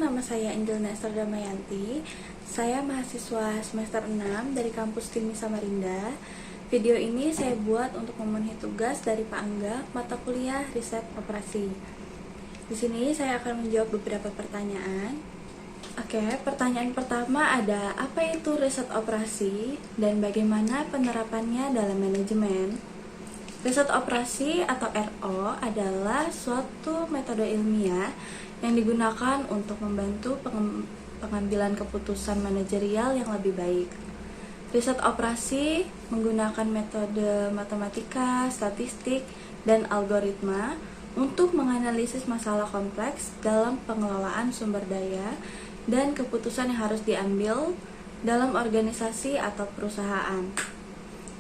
nama saya Angelina Esther Damayanti. Saya mahasiswa semester 6 dari kampus TIMI Samarinda. Video ini saya buat untuk memenuhi tugas dari Pak Angga, mata kuliah riset operasi. Di sini saya akan menjawab beberapa pertanyaan. Oke, pertanyaan pertama ada, apa itu riset operasi dan bagaimana penerapannya dalam manajemen? Riset operasi atau RO adalah suatu metode ilmiah yang digunakan untuk membantu pengambilan keputusan manajerial yang lebih baik. Riset operasi menggunakan metode matematika, statistik, dan algoritma untuk menganalisis masalah kompleks dalam pengelolaan sumber daya dan keputusan yang harus diambil dalam organisasi atau perusahaan.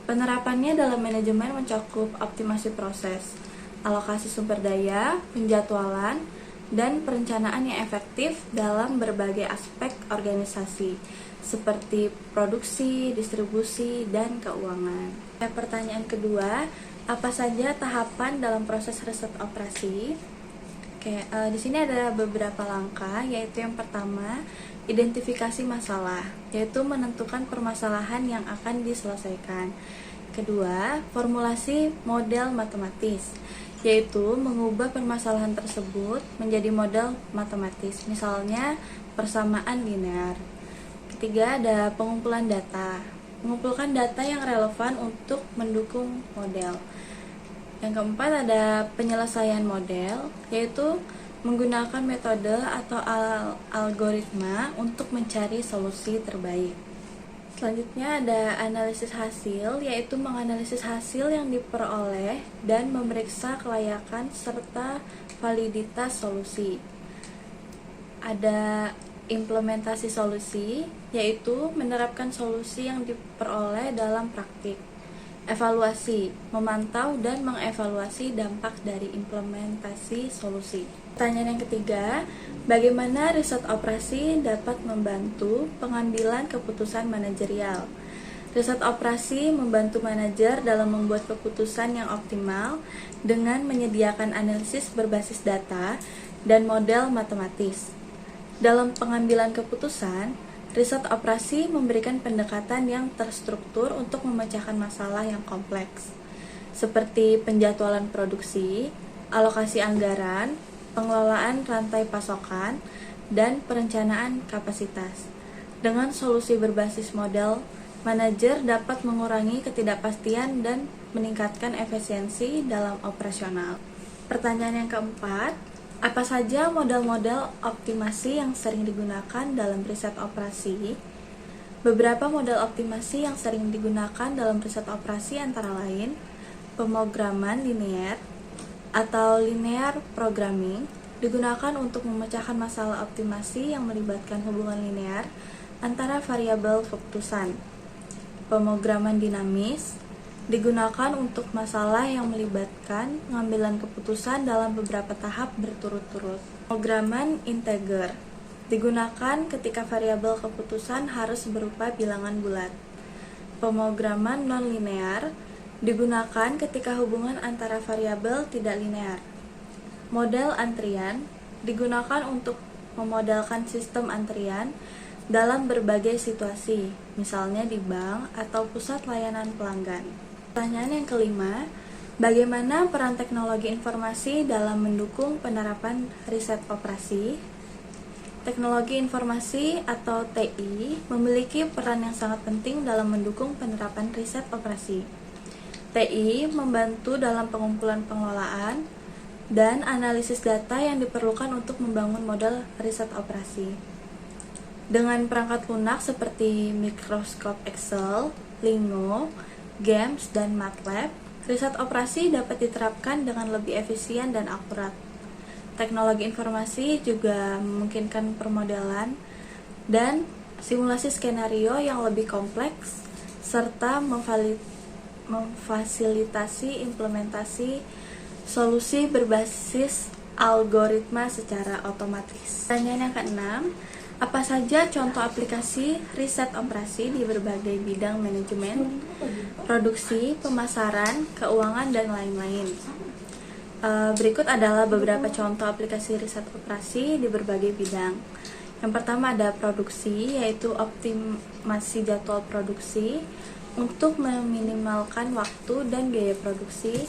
Penerapannya dalam manajemen mencakup optimasi proses, alokasi sumber daya, penjadwalan, dan perencanaan yang efektif dalam berbagai aspek organisasi, seperti produksi, distribusi, dan keuangan. Pertanyaan kedua, apa saja tahapan dalam proses riset operasi? Di sini ada beberapa langkah, yaitu yang pertama, identifikasi masalah, yaitu menentukan permasalahan yang akan diselesaikan. Kedua, formulasi model matematis, yaitu mengubah permasalahan tersebut menjadi model matematis, misalnya persamaan linear. Ketiga, ada pengumpulan data, mengumpulkan data yang relevan untuk mendukung model. Yang keempat, ada penyelesaian model, yaitu menggunakan metode atau algoritma untuk mencari solusi terbaik. Selanjutnya ada analisis hasil, yaitu menganalisis hasil yang diperoleh dan memeriksa kelayakan serta validitas solusi. Ada implementasi solusi, yaitu menerapkan solusi yang diperoleh dalam praktik. Evaluasi, memantau dan mengevaluasi dampak dari implementasi solusi. Pertanyaan yang ketiga, bagaimana riset operasi dapat membantu pengambilan keputusan manajerial? Riset operasi membantu manajer dalam membuat keputusan yang optimal dengan menyediakan analisis berbasis data dan model matematis. Dalam pengambilan keputusan, riset operasi memberikan pendekatan yang terstruktur untuk memecahkan masalah yang kompleks, seperti penjadwalan produksi, alokasi anggaran, pengelolaan rantai pasokan, dan perencanaan kapasitas. Dengan solusi berbasis model, manajer dapat mengurangi ketidakpastian dan meningkatkan efisiensi dalam operasional. Pertanyaan yang keempat, apa saja model-model optimasi yang sering digunakan dalam riset operasi? Beberapa model optimasi yang sering digunakan dalam riset operasi antara lain pemrograman linear atau linear programming, digunakan untuk memecahkan masalah optimasi yang melibatkan hubungan linear antara variabel keputusan. Pemrograman dinamis digunakan untuk masalah yang melibatkan pengambilan keputusan dalam beberapa tahap berturut-turut. Pemrograman integer digunakan ketika variabel keputusan harus berupa bilangan bulat. Pemrograman non-linear digunakan ketika hubungan antara variabel tidak linear. Model antrian digunakan untuk memodelkan sistem antrian dalam berbagai situasi, misalnya di bank atau pusat layanan pelanggan. Pertanyaan yang kelima, bagaimana peran teknologi informasi dalam mendukung penerapan riset operasi? Teknologi informasi atau TI memiliki peran yang sangat penting dalam mendukung penerapan riset operasi. TI membantu dalam pengumpulan pengelolaan dan analisis data yang diperlukan untuk membangun model riset operasi. Dengan perangkat lunak seperti Microsoft Excel, Lingo, GAMS, dan MATLAB, riset operasi dapat diterapkan dengan lebih efisien dan akurat. Teknologi informasi juga memungkinkan permodelan dan simulasi skenario yang lebih kompleks, serta memfasilitasi implementasi solusi berbasis algoritma secara otomatis. Pertanyaan yang keenam, apa saja contoh aplikasi riset operasi di berbagai bidang manajemen, produksi, pemasaran, keuangan, dan lain-lain? Berikut adalah beberapa contoh aplikasi riset operasi di berbagai bidang. Yang pertama ada produksi, yaitu optimasi jadwal produksi untuk meminimalkan waktu dan biaya produksi,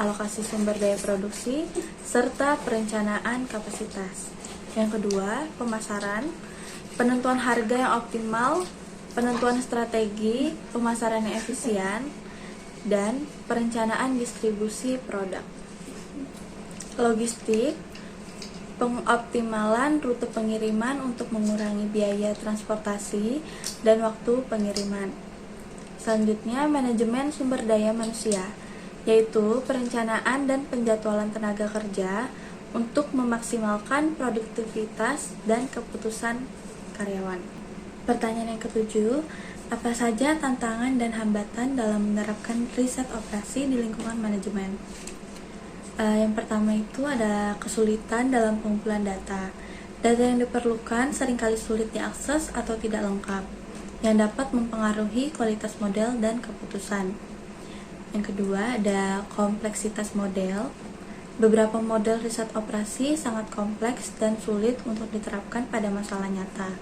alokasi sumber daya produksi, serta perencanaan kapasitas. Yang kedua, pemasaran, penentuan harga yang optimal, penentuan strategi, pemasaran yang efisien, dan perencanaan distribusi produk. Logistik, pengoptimalan rute pengiriman untuk mengurangi biaya transportasi dan waktu pengiriman. Selanjutnya, manajemen sumber daya manusia, yaitu perencanaan dan penjadwalan tenaga kerja untuk memaksimalkan produktivitas dan keputusan karyawan. Pertanyaan yang ketujuh, apa saja tantangan dan hambatan dalam menerapkan riset operasi di lingkungan manajemen? Yang pertama itu ada kesulitan dalam pengumpulan data. Data yang diperlukan seringkali sulit diakses atau tidak lengkap, yang dapat mempengaruhi kualitas model dan keputusan. Yang kedua ada kompleksitas model. Beberapa model riset operasi sangat kompleks dan sulit untuk diterapkan pada masalah nyata,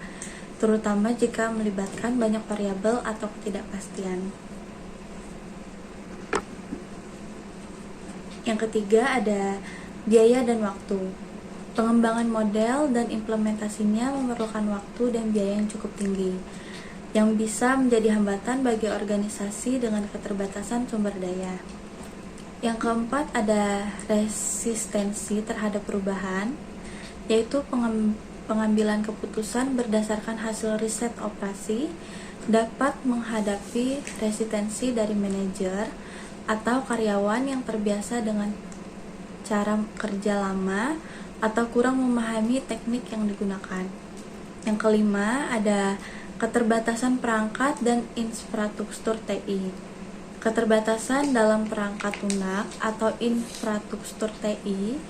terutama jika melibatkan banyak variabel atau ketidakpastian. Yang ketiga ada biaya dan waktu. Pengembangan model dan implementasinya memerlukan waktu dan biaya yang cukup tinggi, yang bisa menjadi hambatan bagi organisasi dengan keterbatasan sumber daya. Yang keempat ada resistensi terhadap perubahan, yaitu pengambilan keputusan berdasarkan hasil riset operasi dapat menghadapi resistensi dari manajer atau karyawan yang terbiasa dengan cara kerja lama atau kurang memahami teknik yang digunakan. Yang kelima ada keterbatasan perangkat dan infrastruktur TI. Keterbatasan dalam perangkat lunak atau infrastruktur TI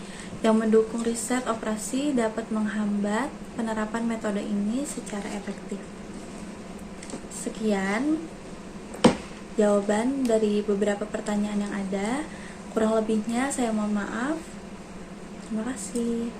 yang mendukung riset operasi dapat menghambat penerapan metode ini secara efektif. Sekian jawaban dari beberapa pertanyaan yang ada. Kurang lebihnya saya mohon maaf. Terima kasih.